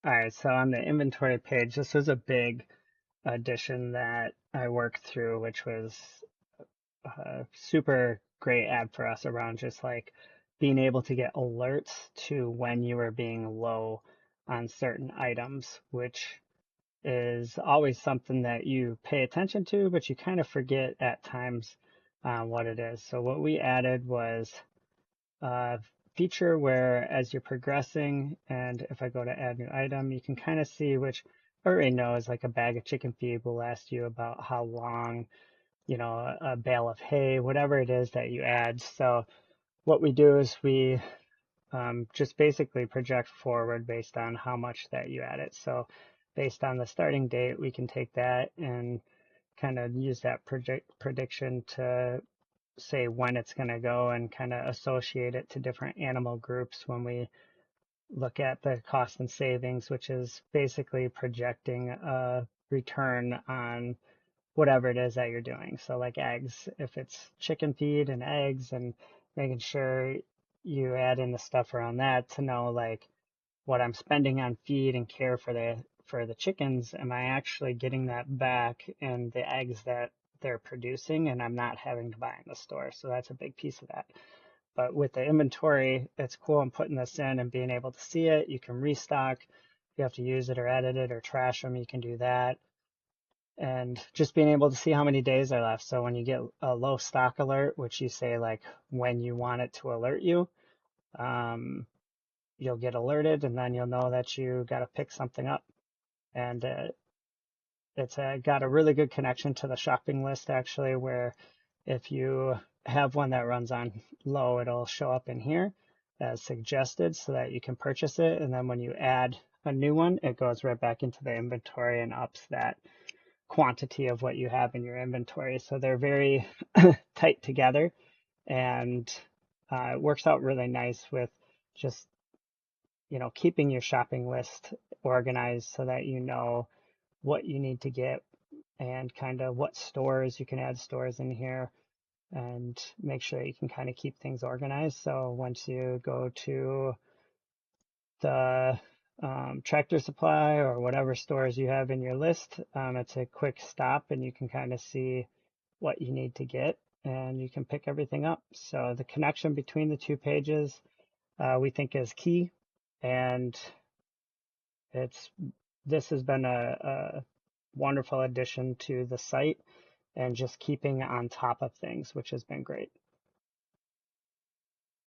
All right, so on the inventory page, this was a big addition that I worked through, which was a super great ad for us around just like being able to get alerts to when you were being low on certain items, which is always something that you pay attention to, but you kind of forget at times what it is. So what we added was a feature where as you're progressing, and if I go to add new item, you can kind of see which I already know is like a bag of chicken feed will last you about how long, a bale of hay, whatever it is that you add. So what we do is we just basically project forward based on how much that you add it. So based on the starting date, we can take that and kind of use that prediction to say when it's going to go and kind of associate it to different animal groups when we look at the cost and savings, which is basically projecting a return on whatever it is that you're doing. So like eggs, if it's chicken feed and eggs and making sure you add in the stuff around that to know like what I'm spending on feed and care for the chickens, am I actually getting that back in the eggs that they're producing and I'm not having to buy in the store. So that's a big piece of that. But with the inventory, it's cool. I'm putting this in and being able to see it. You can restock. If you have to use it or edit it or trash them, you can do that. And just being able to see how many days are left. So when you get a low stock alert, which you say like when you want it to alert you, um, you'll get alerted and then you'll know that you got to pick something up. And it's got a really good connection to the shopping list actually, where if you have one that runs on low, it'll show up in here as suggested so that you can purchase it. And then when you add a new one, it goes right back into the inventory and ups that quantity of what you have in your inventory. So they're very tight together and it works out really nice with just, keeping your shopping list organized so that you know what you need to get and kind of what stores you can add stores in here and make sure you can kind of keep things organized. So once you go to the Tractor Supply or whatever stores you have in your list, it's a quick stop and you can kind of see what you need to get and you can pick everything up. So the connection between the two pages we think is key, and it's this has been a wonderful addition to the site and just keeping on top of things, which has been great.